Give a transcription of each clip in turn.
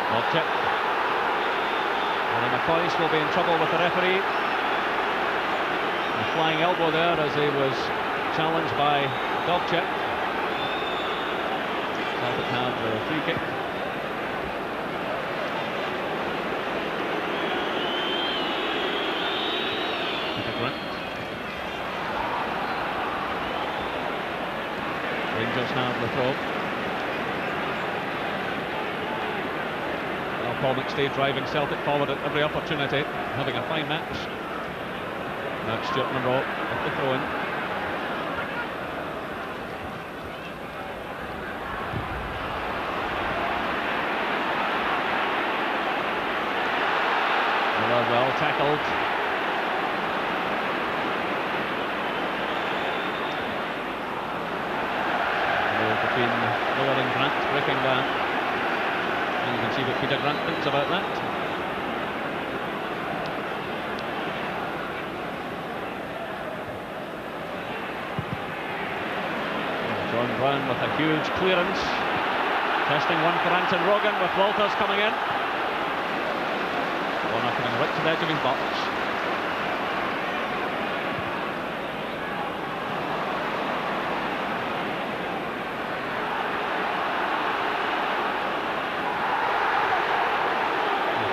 Celtic. And McCoist will be in trouble with the referee. A flying elbow there as he was challenged by Dovcik. Celtic have the free kick. Rangers have the throw. Well, Paul McStay driving Celtic forward at every opportunity, having a fine match. Now Stuart Monroe with the throw in. Miller well tackled. Between Miller and Grant breaking that. And you can see what Peter Grant thinks about that. John Brown with a huge clearance. Testing one for Anton Rogan with Walters coming in. Warner coming right to the edge of his box.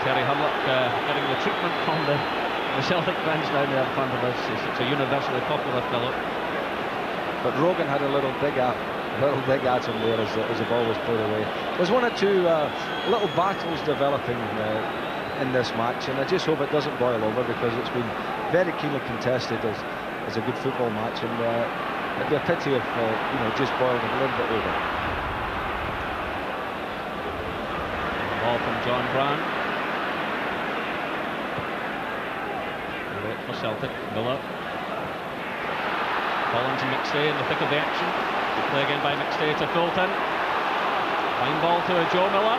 Terry Humlock getting the treatment from the Celtic fans down there in front of us. He's such a universally popular fellow. But Rogan had a little dig at him there as the ball was played away. There's one or two little battles developing in this match, and I just hope it doesn't boil over, because it's been very keenly contested as a good football match, and it'd be a pity if just boiled a little bit over. Ball from John Brown. For Celtic, Miller. Collins and McStay in the thick of the action. Good play again by McStay to Fulton. Fine ball to Joe Miller.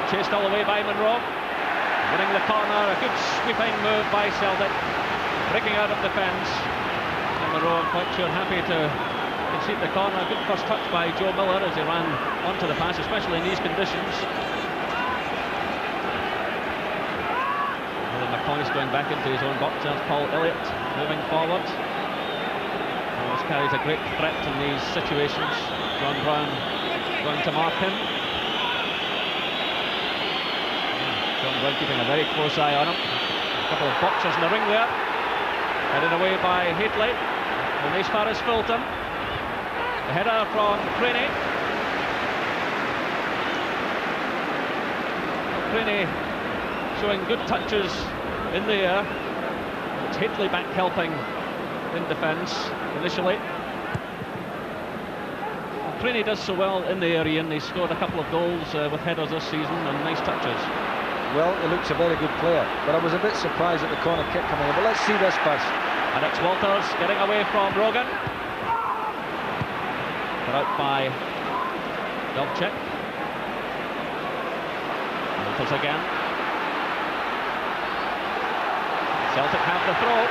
Chased all the way by Monroe. Winning the corner. A good sweeping move by Celtic. Breaking out of defence. And Monroe, I'm quite sure, happy to concede the corner. Good first touch by Joe Miller as he ran onto the pass, especially in these conditions. McCoist going back into his own box. There's Paul Elliott moving forward. Always carries a great threat in these situations. John Brown going to mark him. John Brown keeping a very close eye on him. A couple of boxers in the ring there. Headed away by Haitley. Only as far as Fulton. The header from Craney. Craney showing good touches in the air. It's Haitley back helping in defence initially. Craney does so well in the area, and he's scored a couple of goals with headers this season and nice touches. Well, he looks a very good player, but I was a bit surprised at the corner kick coming in. But let's see this first. And it's Walters getting away from Rogan. Put out by Dovcik. Walters again. Celtic have the throw.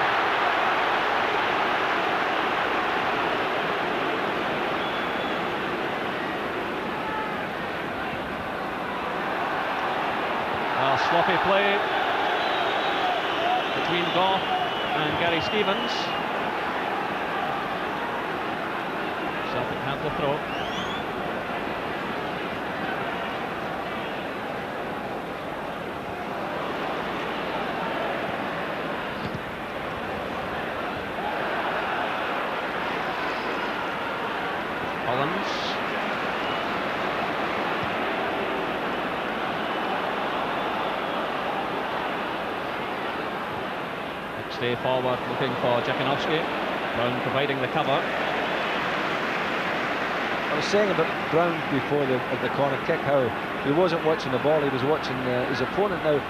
Sloppy play between Gough and Gary Stevens. Celtic have the throw. Collins. Stay forward looking for Jakanowski. Brown providing the cover. I was saying about Brown before the corner kick, how he wasn't watching the ball, he was watching his opponent. Now,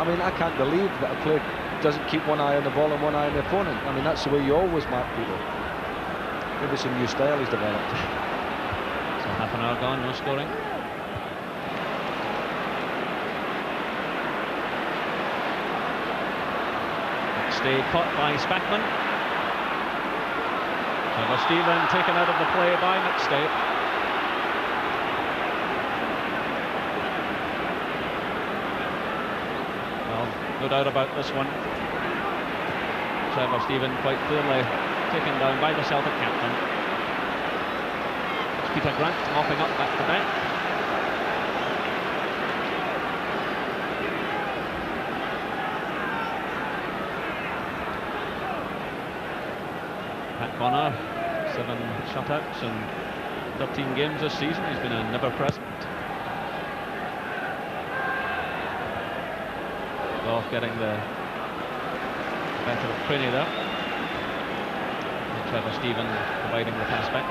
I mean, I can't believe that a player doesn't keep one eye on the ball and one eye on the opponent. I mean, that's the way you always mark people. Maybe some new style he's developed. So half an hour gone, no scoring. Stay caught by Spackman. Trevor Stephen taken out of the play by McStay. no doubt about this one. Trevor Stephen quite clearly taken down by the Celtic captain. It's Peter Grant mopping up back to back. Pat Bonner, 7 shutouts in 13 games this season. He's been a never present. Goff getting the better of Craney there. And Trevor Stephen providing the pass back.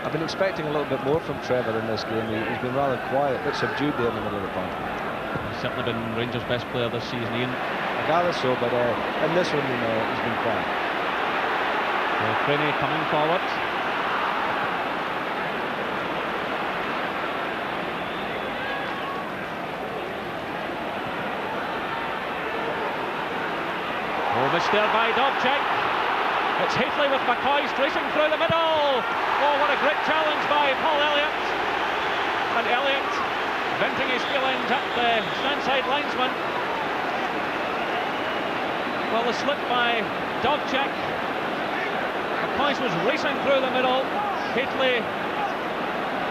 I've been expecting a little bit more from Trevor in this game. He's been rather quiet, a bit subdued there in the middle of the park. He's certainly been Rangers' best player this season, Ian. I gather so, but in this one, he's been quiet. Craney coming forward. Oversteered by Dobchek. It's Heatley with McCoy racing through the middle. Oh, what a great challenge by Paul Elliott. And Elliott venting his feelings at the standside linesman. Well, the slip by Dobchek. McCoy was racing through the middle. Heatley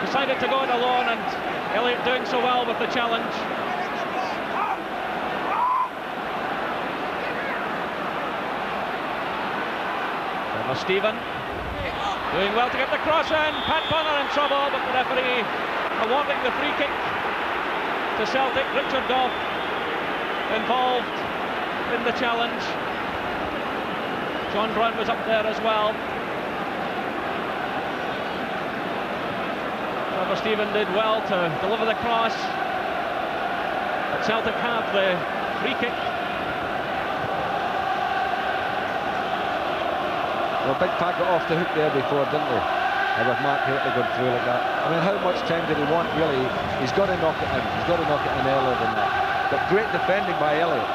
decided to go it alone, and Elliott doing so well with the challenge. Stephen doing well to get the cross in. Pat Bonner in trouble, but the referee awarding the free kick to Celtic. Richard Goff involved in the challenge. John Brown was up there as well. Trevor Stephen did well to deliver the cross, but Celtic have the free kick. Well, Big Pat got off the hook there before, didn't he? With Mark Heatley going through like that. I mean, how much time did he want, really? He's got to knock it in. He's got to knock it in earlier than that. But great defending by Elliott.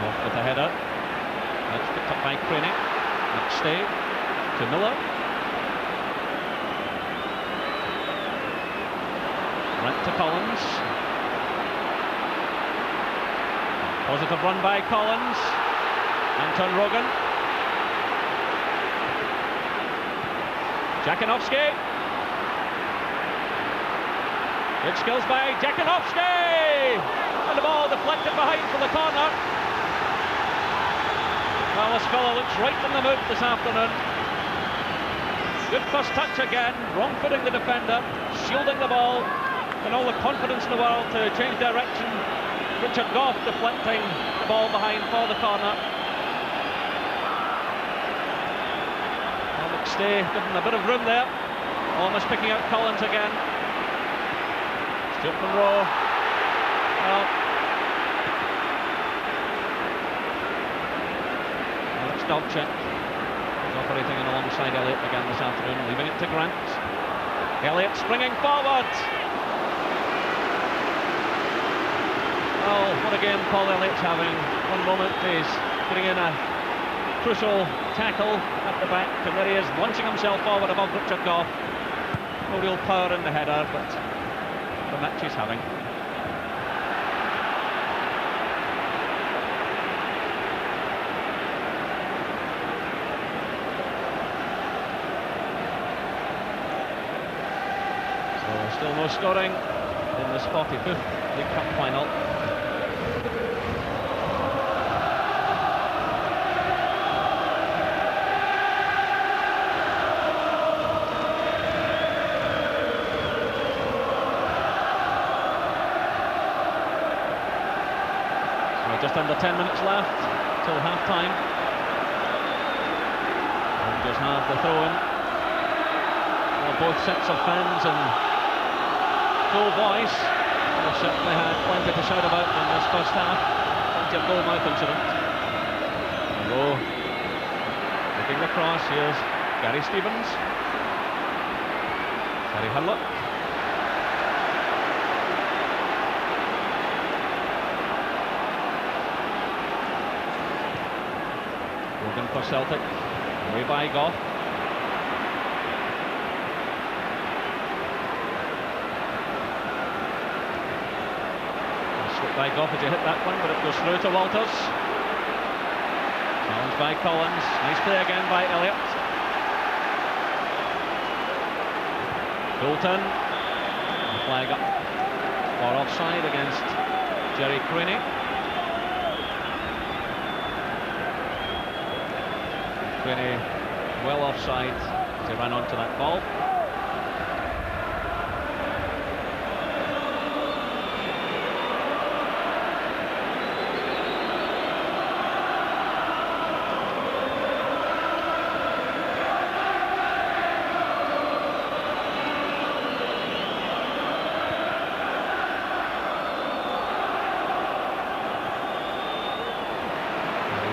Off with the header. That's picked up by Craney. McStay to Miller. Right to Collins. Positive run by Collins. Anton Rogan. Jakinovski. Good skills by Jakinovski. And the ball deflected behind for the corner. Well, this fellow looks right in the mood this afternoon. Good first touch again. Wrong footing the defender. Shielding the ball. And all the confidence in the world to change direction. Richard Goff deflecting the ball behind for the corner. Well, McStay given a bit of room there. Almost picking out Collins again. Stuart Monroe. Well, it's Dobchek. He's operating alongside Elliott again this afternoon, leaving it to Grant. Elliott springing forward. Oh, what a game Paul Elliott's having. One moment he's putting in a crucial tackle at the back, and there he is launching himself forward above Richard Goff. No real power in the header, but the match he's having. So still no scoring in this 45th League Cup final. Just under 10 minutes left till half-time. Rangers have the throw-in. Well, both sets of fans and full voice. They've certainly had plenty to shout about in this first half. Plenty of goal-mouth incident. Monroe looking across. Here's Gary Stevens. Gary Hurlock. For Celtic, away by Goff. by Goff as he hit that one, but it goes through to Walters. Challenged by Collins. Nice play again by Elliott. Goulton. Flag up for offside against Jerry Craney. Craney well offside as he ran onto that ball.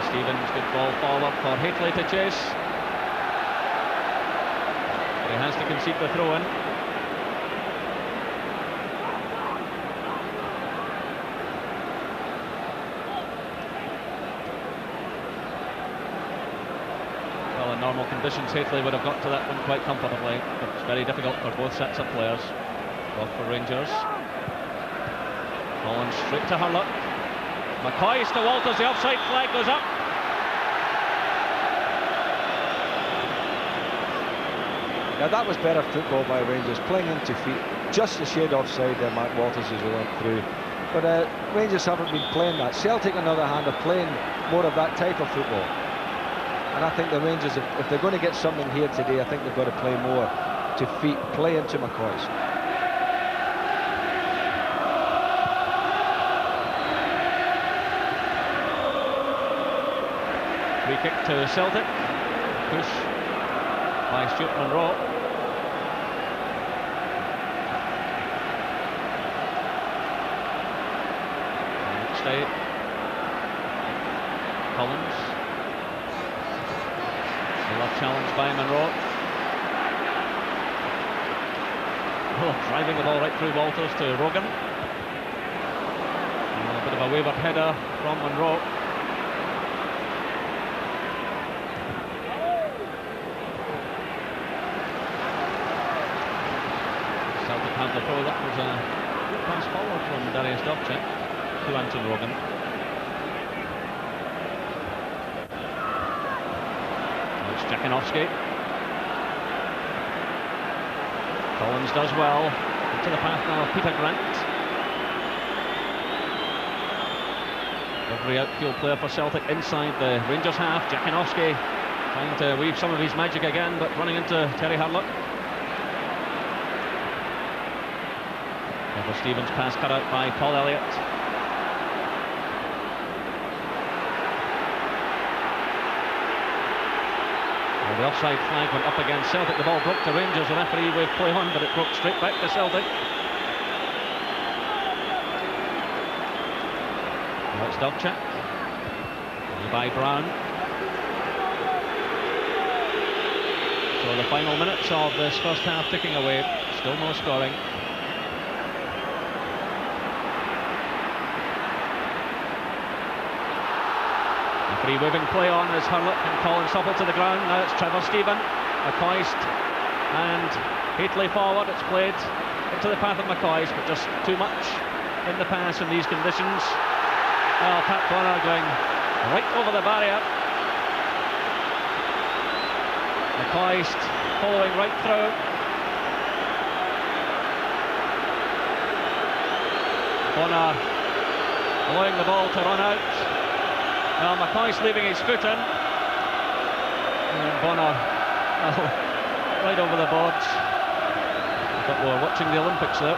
Stevens, good ball forward for Haitley to chase. But he has to concede the throw-in. Well, in normal conditions, Haitley would have got to that one quite comfortably, but it's very difficult for both sets of players. Off for Rangers. Collins straight to Hurlock. McCoy's to Walters, the offside flag goes up. Now that was better football by Rangers, playing into feet, just a shade offside there, Mark Walters as he went through. But Rangers haven't been playing that. Celtic, on the other hand, are playing more of that type of football. And I think the Rangers, if they're going to get something here today, I think they've got to play more to feet, play into McCoy's. Free kick to Celtic. Push by Stuart Monroe. Stay. Collins. Still challenged by Monroe. Oh, driving the ball right through Walters to Rogan. And a bit of a wayward header from Monroe. The throw, that was a good pass forward from Darius Dovcik to Anton Rogan. It's Jakinovski. Collins does well. Into the path now of Peter Grant. Every outfield player for Celtic inside the Rangers half. Jakinovski trying to weave some of his magic again, but running into Terry Hurlock. Stevens pass cut out by Paul Elliott. Well, the offside flag went up against Celtic. The ball broke to Rangers. The referee waved play on, but it broke straight back to Celtic. That's Dovcik. By Brown. So the final minutes of this first half ticking away. Still no scoring. Free waving play on as Hurlock and Collins topple to the ground. Now it's Trevor Stephen, McCoist and Haitley forward. It's played into the path of McCoist, but just too much in the pass in these conditions. Well, Pat Bonner going right over the barrier. McCoist following right through. Bonner allowing the ball to run out. Well, McCoy's leaving his foot in. And Bonner, well, right over the boards. But we're watching the Olympics there.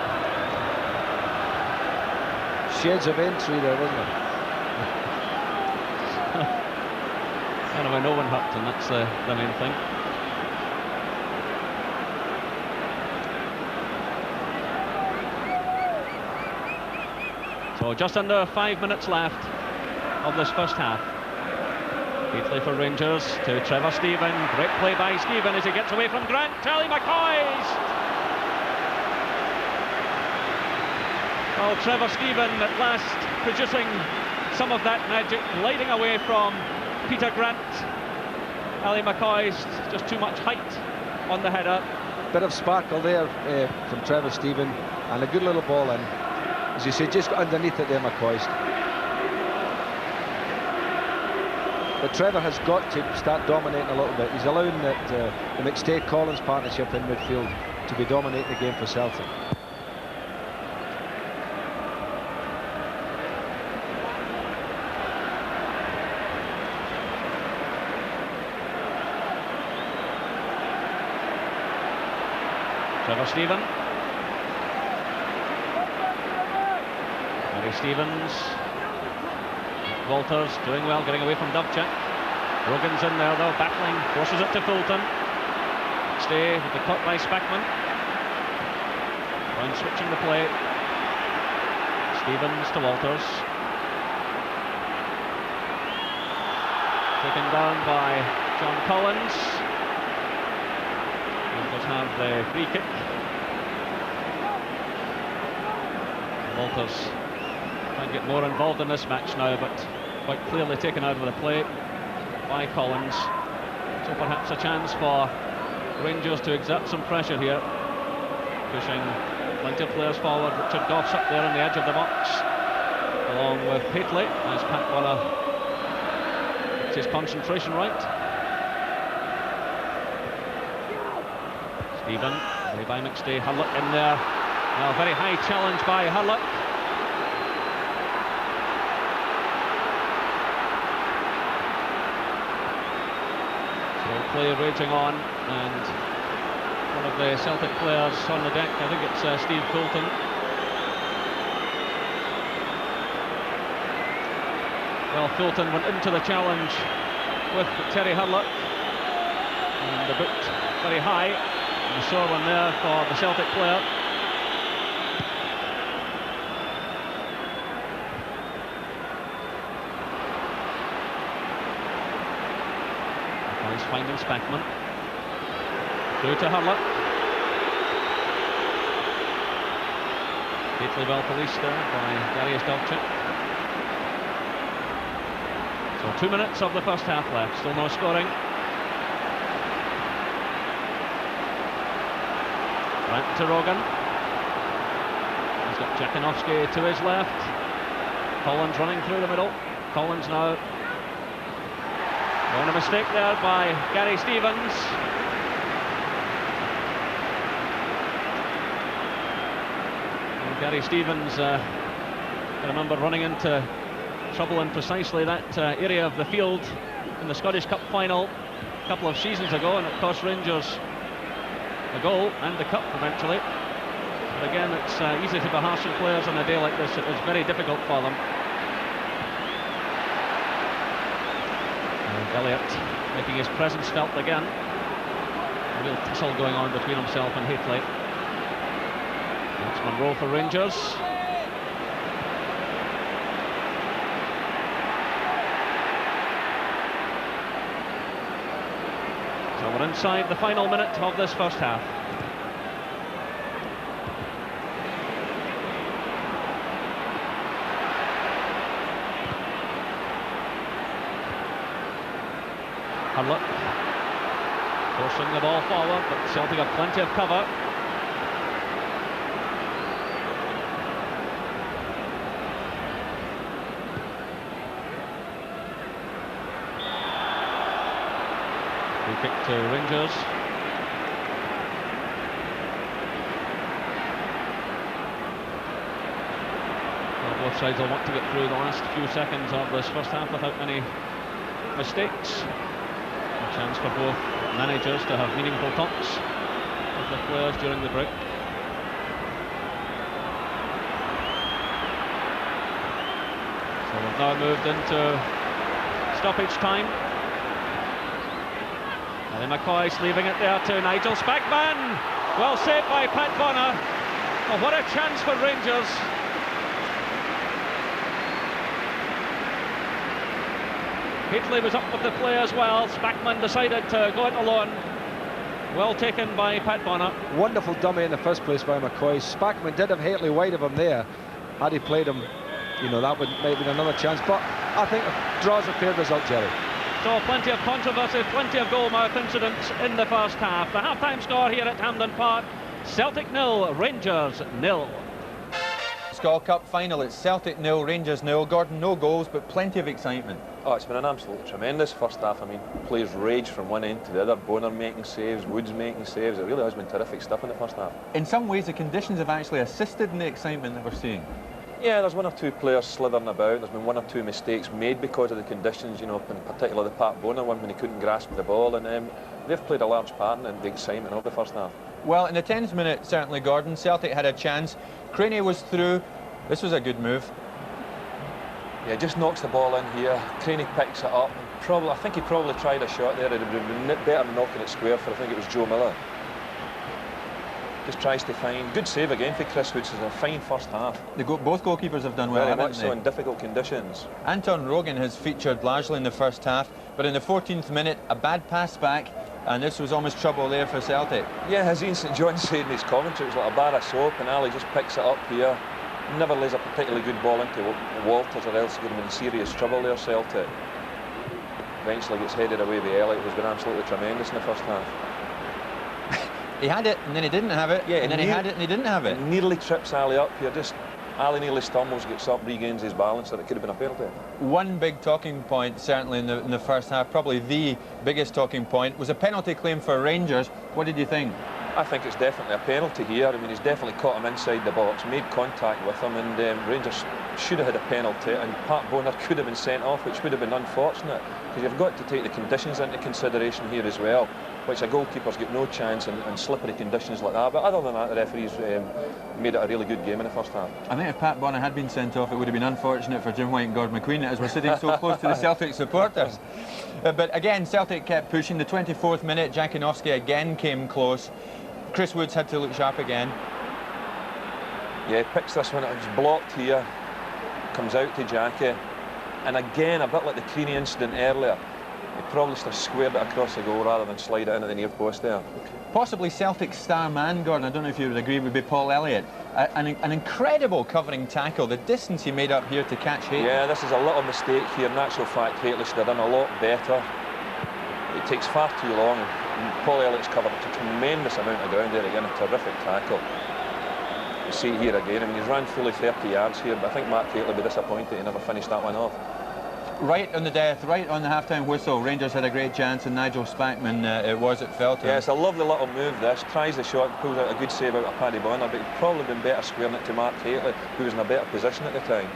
Shades of entry there, wasn't it? Anyway, no one hurt, and that's the main thing. So just under 5 minutes left of this first half. Haitley for Rangers to Trevor Stephen. Great play by Stephen as he gets away from Grant. Ally McCoist! Well, Trevor Stephen at last producing some of that magic, gliding away from Peter Grant. Ally McCoist, just too much height on the header. Bit of sparkle there from Trevor Stephen, and a good little ball in. As you say, just got underneath it there, McCoist. But Trevor has got to start dominating a little bit. He's allowing that the McStay-Collins partnership in midfield to be dominating the game for Celtic. Trevor Stephen. Gary Stevens. Walters doing well, getting away from Dubček. Rogan's in there though, battling, forces it to Fulton. Stay with the cut by Spackman. Brown switching the play. Stevens to Walters. Taken down by John Collins. Rangers have the free kick. Walters trying to get more involved in this match now, but quite clearly taken out of the play by Collins. So perhaps a chance for Rangers to exert some pressure here. Pushing plenty of players forward. Richard Goff's up there on the edge of the box, along with Paisley, as Pat Bonner gets his concentration right. Stephen, play by McStay, Hurlock in there. Now a very high challenge by Hurlock. So play raging on, and one of the Celtic players on the deck, I think it's Steve Fulton. Well, Fulton went into the challenge with Terry Hurlock, and the boot very high. And a sore one there for the Celtic player. He's finding Spackman. Through to Hurlock. Gately well policed there by Darius Dubček. So 2 minutes of the first half left, still no scoring. Back to Rogan. He's got Jakinovski to his left. Collins running through the middle. Collins now. And a mistake there by Gary Stevens. And Gary Stevens, I remember running into trouble in precisely that area of the field in the Scottish Cup final a couple of seasons ago, and it cost Rangers the goal and the cup eventually. But again, it's easy to be harsh on players on a day like this. It was very difficult for them. Elliott making his presence felt again. A real tussle going on between himself and Haitley. That's Monroe for Rangers. So we're inside the final minute of this first half. Hurlock forcing the ball forward, but Celtic have plenty of cover. Free kick to Rangers. Well, both sides will want to get through the last few seconds of this first half without any mistakes. A chance for both managers to have meaningful talks with the players during the break. So we've now moved into stoppage time. Ellie McCoist leaving it there to Nigel Spackman. Well saved by Pat Bonner. Oh, what a chance for Rangers. Haitley was up with the play as well. Spackman decided to go it alone. Well taken by Pat Bonner. Wonderful dummy in the first place by McCoy. Spackman did have Haitley wide of him there. Had he played him, you know, that would might be another chance. But I think a draw's a fair result, Jerry. So plenty of controversy, plenty of goal-mouth incidents in the first half. The half-time score here at Hampden Park: Celtic 0, Rangers 0. Skull Cup final. It's Celtic 0, Rangers 0. Gordon, no goals, but plenty of excitement. Oh, it's been an absolutely tremendous first half. I mean, players rage from one end to the other. Bonner making saves, Woods making saves. It really has been terrific stuff in the first half. In some ways, the conditions have actually assisted in the excitement that we're seeing. Yeah, there's one or two players slithering about. There's been one or two mistakes made because of the conditions, you know, in particular the Pat Bonner one when he couldn't grasp the ball, and they've played a large part in the excitement of the first half. Well, in the 10th minute, certainly, Gordon, Celtic had a chance. Craney was through. This was a good move. Yeah, just knocks the ball in here. Craney picks it up. I think he probably tried a shot there. It would have been better knocking it square for, I think it was Joe Miller. Just tries to find. Good save again for Chris Woods. It's a fine first half. Both goalkeepers have done well, very haven't much they? so in difficult conditions. Anton Rogan has featured largely in the first half, but in the 14th minute, a bad pass back, and this was almost trouble there for Celtic. Yeah, as Ian St John said in his commentary, it was like a bar of soap, and Ali just picks it up here. Never lays a particularly good ball into Walters, or else he would have been in serious trouble there, Celtic. Eventually gets headed away by Elliott, who's been absolutely tremendous in the first half. He had it, and then he didn't have it, yeah, and then he had it, and he didn't have it. Nearly trips Ali up here. Ali nearly stumbles, gets up, regains his balance, and it could have been a penalty. One big talking point, certainly in the first half, probably the biggest talking point, was a penalty claim for Rangers. What did you think? I think it's definitely a penalty here. I mean, he's definitely caught him inside the box, made contact with him, and Rangers should have had a penalty, and Pat Bonner could have been sent off, which would have been unfortunate, because you've got to take the conditions into consideration here as well, which a goalkeeper's got no chance in slippery conditions like that. But other than that, the referees made it a really good game in the first half. I think if Pat Bonner had been sent off, it would have been unfortunate for Jim White and Gordon McQueen, as we're sitting so close to the Celtic supporters. But again, Celtic kept pushing. The 24th minute, Jakinovski again came close. Chris Woods had to look sharp again. Yeah, he picks this one, it's blocked here, comes out to Jackie, and again, a bit like the Creaney incident earlier, he probably should have squared it across the goal rather than slide it in at the near post there. Possibly Celtic's star man, Gordon, I don't know if you would agree, would be Paul Elliott. An incredible covering tackle, the distance he made up here to catch Haitley. Yeah, this is a little mistake here. In actual fact, Haitley should have done a lot better. It takes far too long. Paul Elliott's covered a tremendous amount of ground there again, a terrific tackle. You see it here again, I mean, he's ran fully 30 yards here, but I think Mark Haitley would be disappointed he never finished that one off. Right on the death, right on the half-time whistle, Rangers had a great chance, and Nigel Spackman, it was, it fell to him. Yeah, it's a lovely little move this, tries the shot, pulls out a good save out of Paddy Bonner, but he'd probably been better squaring it to Mark Haitley, who was in a better position at the time.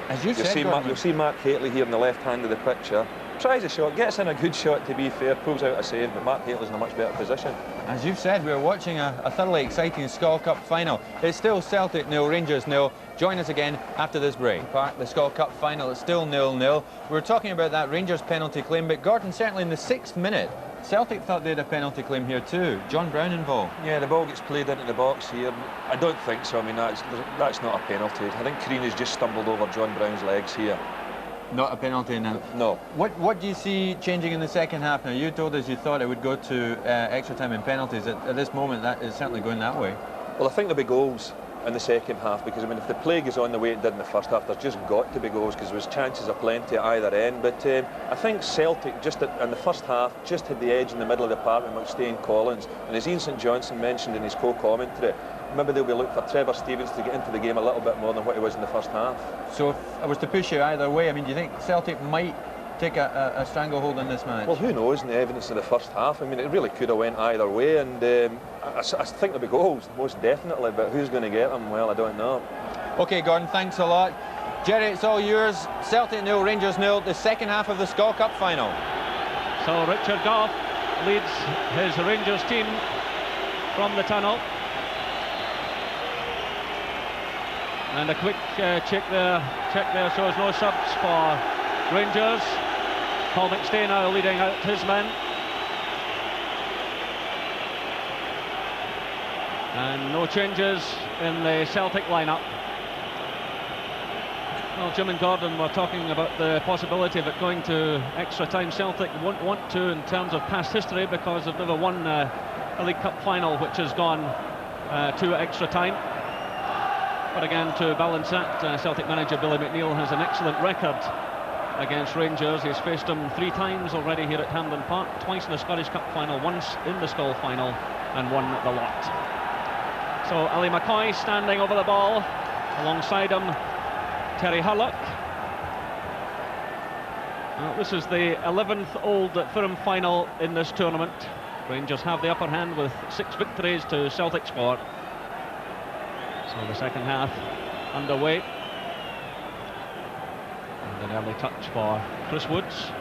As you said, you'll see Mark Haitley here in the left hand of the picture. Tries a shot, gets in a good shot to be fair, pulls out a save, but Mark Haitley's in a much better position. As you've said, we're watching a thoroughly exciting Skull Cup final. It's still Celtic 0, Rangers 0. Join us again after this break. Park, the Skull Cup final, it's still 0-0. We were talking about that Rangers penalty claim, but Gordon, certainly in the 6th minute, Celtic thought they had a penalty claim here too. John Brown involved. Yeah, the ball gets played into the box here. I don't think so. I mean, that's not a penalty. I think Creaney's just stumbled over John Brown's legs here. Not a penalty now. No. What do you see changing in the second half? Now, you told us you thought it would go to extra time and penalties. At this moment, that is certainly going that way. Well, I think there'll be goals in the second half, because I mean, if the play goes on the way it did in the first half, there's just got to be goals, because there was chances of plenty at either end. But I think Celtic just in the first half just had the edge in the middle of the park with McStay Collins, and as Ian St Johnson mentioned in his co-commentary, maybe they'll be looking for Trevor Stevens to get into the game a little bit more than what he was in the first half. So if I was to push you either way, I mean, do you think Celtic might take a stranglehold in this match? Well, who knows in the evidence of the first half. I mean, it really could have went either way, and I think there'll be goals, most definitely, but who's going to get them? Well, I don't know. OK, Gordon, thanks a lot. Jerry, it's all yours. Celtic 0, Rangers 0, the second half of the Skull Cup final. So Richard Gough leads his Rangers team from the tunnel. And a quick check there shows no subs for Rangers. Paul McStay now leading out his men. And no changes in the Celtic lineup. Well, Jim and Gordon were talking about the possibility of it going to extra time. Celtic won't want to in terms of past history, because they've never won a League Cup final which has gone to extra time. But again, to balance that, Celtic manager Billy McNeill has an excellent record against Rangers. He's faced them 3 times already here at Hampden Park, twice in the Scottish Cup final, once in the Skull final, and won the lot. So Ali McCoy standing over the ball, Alongside him, Terry Hurlock. This is the 11th Old Firm final in this tournament. Rangers have the upper hand with 6 victories to Celtic's 4. So the second half underway. And an early touch for Chris Woods.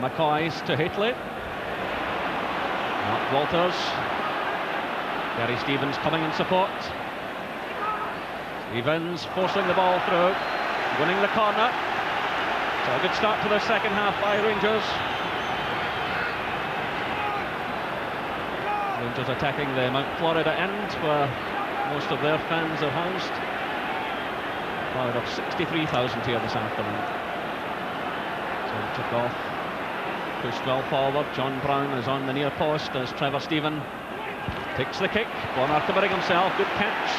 McCoys to Haitley. Mark Walters. Gary Stevens coming in support. Stevens forcing the ball through, winning the corner. So a good start to the second half by Rangers. Rangers attacking the Mount Florida end where most of their fans are housed. A crowd of 63,000 here this afternoon. So took off, pushed well forward. John Brown is on the near post as Trevor Stephen takes the kick. Bonner committing himself, good catch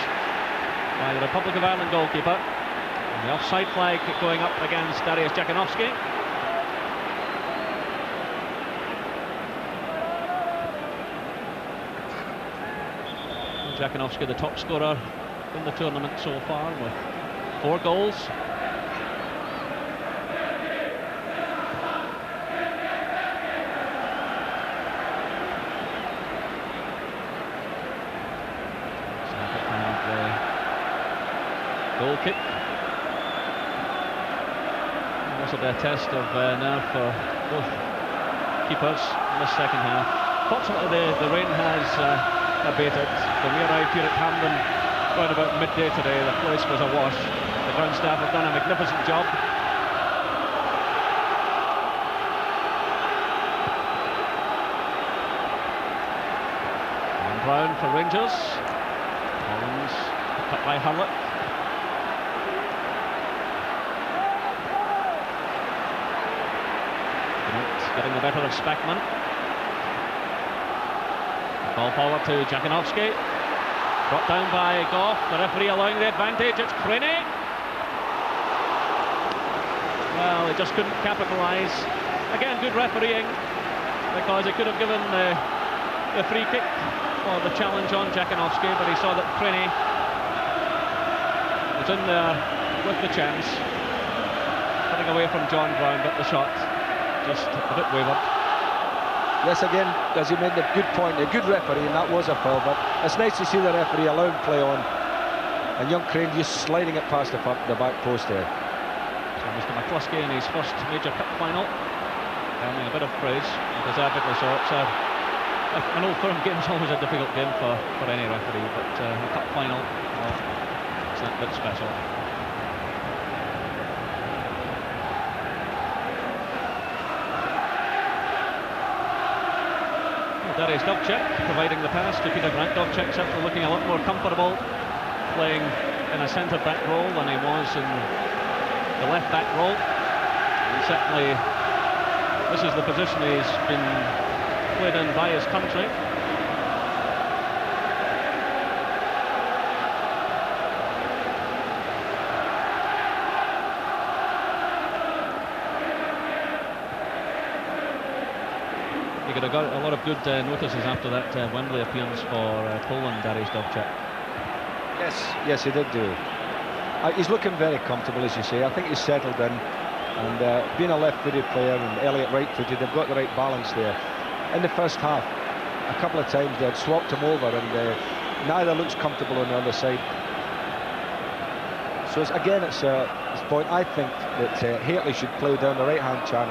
by the Republic of Ireland goalkeeper. And the offside flag going up against Dariusz Jakanowski. Jakanowski, the top scorer in the tournament so far with 4 goals. Goal kick. This will be a test of nerve for both keepers in this second half. Fortunately, the rain has abated. When we arrived here at Hampden around about midday today, the place was awash. The ground staff have done a magnificent job. And Brown for Rangers. Collins cut by Hurlock. Getting the better of Speckman. Ball forward to Jakanowski. Brought down by Goff. The referee allowing the advantage. It's Craney. Well, he just couldn't capitalise. Again, good refereeing, because he could have given the free kick or the challenge on Jakanowski, but he saw that Craney was in there with the chance. Cutting away from John Brown, but the shot just a bit wavered. Yes, again, as he made a good point, a good referee, and that was a foul, but it's nice to see the referee allowing play on, and young Crane just sliding it past the back post there. So Mr McCluskey in his first major cup final, earning a bit of praise, and deservedly so. It's an Old Firm game is always a difficult game for any referee, but a cup final, well, it's a bit special. Dariusz Dovcik providing the pass to Peter Grant. Dovcik certainly looking a lot more comfortable playing in a centre-back role than he was in the left-back role. And certainly this is the position he's been played in by his country. He got a lot of good notices after that Wembley appearance for Poland, Dariusz Dovcik. Yes, he did do. He's looking very comfortable, as you say. I think he's settled in, and being a left-footed player and Elliott right-footed, they've got the right balance there. In the first half, a couple of times they had swapped him over, and neither looks comfortable on the other side. So again, it's a point. I think that Haitley should play down the right-hand channel.